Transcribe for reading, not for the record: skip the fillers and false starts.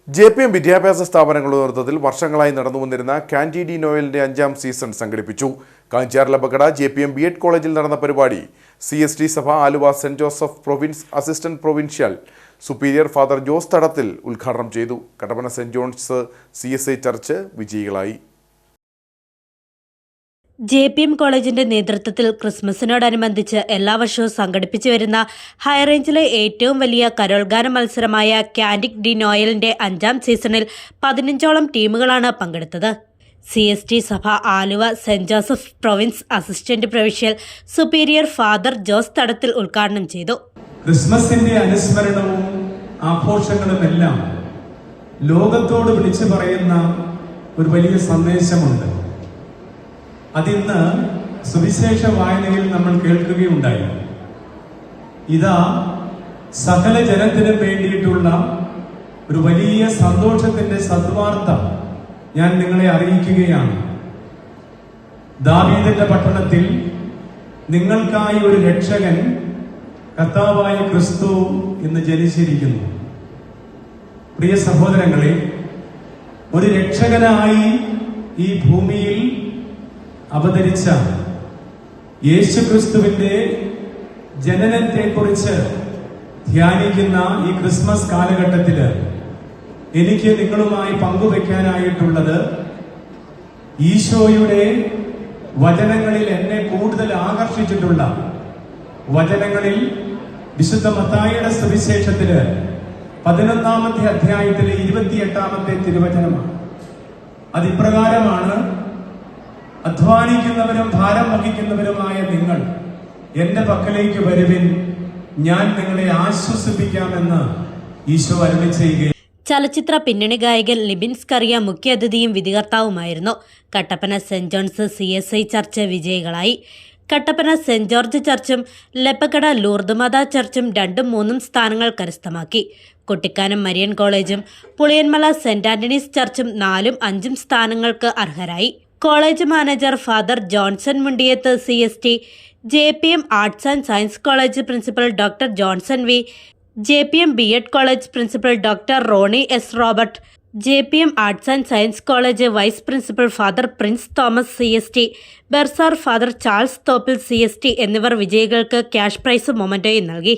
JPM വിദ്യാഭ്യാസ സ്ഥാപനങ്ങളുടെ നേതൃത്വത്തിൽ വർഷങ്ങളായി നടന്നുവന്നിരുന്ന കാൻറ്റി ഡി നോയലിന്റെ 5ാം സീസൺ സംഘടിപ്പിച്ചു. കാഞ്ചാർലബക്കട JPM BEd കോളേജിൽ നടന്ന പരിപാടി CST സഭ Aluva saint Joseph province assistant provincial superior father Jose Thadathil ഉദ്ഘാടനം ചെയ്തു. Kattappana saint John's CSI church വിജയികളായി. JPM കോളേജിന്റെ നേതൃത്വത്തിൽ ക്രിസ്മസിനോടനുബന്ധിച്ച് എല്ലാ വർഷവും സംഘടിപ്പിച്ചു വരുന്ന ഹൈറേഞ്ചിലെ ഏറ്റവും വലിയ കരോൾഗാന മത്സരമായ കാൻറ്റി ഡി നോയലിന്റെ 5ാം സീസണിൽ 15ഓളം ടീമുകളാണ് പങ്കെടുത്തത്. CST സഭ Aluva saint Joseph province assistant provincial superior father Jose Thadathil ഉദ്ഘാടനം ചെയ്തു. ക്രിസ്മസിന്റെ അനുസ്മരണവും ആഘോഷങ്ങളുമെല്ലാം ലോകത്തോട് വിളിച്ചു പറയുന്ന ഒരു വലിയ സന്ദേശമുണ്ട്. അതിന്ന് സുവിശേഷ വായനയിൽ നമ്മൾ കേൾക്കുകയുണ്ടായി. ഇതാ സകല ജനത്തിനും വേണ്ടിയിട്ടുള്ള ഒരു വലിയ സന്തോഷത്തിന്റെ സദ്വാർത്ത ഞാൻ നിങ്ങളെ അറിയിക്കുകയാണ്. ദാവീദിന്റെ പട്ടണത്തിൽ നിങ്ങൾക്കായി ഒരു രക്ഷകൻ കർത്താവായ ക്രിസ്തു ഇന്ന് ജനിച്ചിരിക്കുന്നു. പ്രിയ സഹോദരങ്ങളെ, ഒരു രക്ഷകനായി ഈ ഭൂമിയിൽ അവതരിച്ച യേശുക്രിസ്തുവിന്റെ ജനനത്തെക്കുറിച്ച് ധ്യാനിക്കുന്ന ഈ ക്രിസ്മസ് കാലഘട്ടത്തില് എനിക്ക് നിങ്ങളുമായി പങ്കുവെക്കാനായിട്ടുള്ളത് ഈശോയുടെ വചനങ്ങളിൽ എന്നെ കൂടുതൽ ആകർഷിച്ചിട്ടുള്ള വചനങ്ങളിൽ വിശുദ്ധ മത്തായിയുടെ സുവിശേഷത്തില് 11ാമത്തെ അധ്യായത്തിലെ 28ാമത്തെ തിരുവചനമാണ്. അതിപ്രകാരമാണ്: അധ്വാനിക്കുന്നവരും ഭാരം വഹിക്കുന്നവരുമായ നിങ്ങൾ എന്റെ പക്കലേക്ക് വരുവിൻ, ഞാൻ നിങ്ങളെ ആശ്വസിപ്പിക്കാമെന്ന് ഈശോ അരുളി ചെയ്യുകയും. ചലച്ചിത്ര പിന്നണി ഗായകൻ ലിബിൻ സ്കറിയ മുഖ്യ അതിഥിയും വിധികർത്താവുമായിരുന്നു. Kattappana saint John's CSI church വിജയികളായി. കട്ടപ്പന സെന്റ് ജോർജ് ചർച്ചും ലെപ്പക്കട ലൂർദ് മാതാ ചർച്ചും 2ഉം 3ഉം സ്ഥാനങ്ങൾ കരസ്ഥമാക്കി. കുട്ടിക്കാനം മരിയൻ കോളേജും പുളിയന്മല സെന്റ് ആന്റണീസ് ചർച്ചും 4ഉം 5ഉം സ്ഥാനങ്ങൾക്ക് അർഹരായി. College manager father Johnson Mundiyath CST, JPM arts and science college principal doctor Johnson V, JPM BEd college principal doctor Roni S. Robert, JPM arts and science college vice principal father Prince Thomas CST, bursar father Charles Thoppil CST എന്നിവർ വിജയികൾക്ക് cash പ്രൈസും മൊമന്റോയും നൽകി.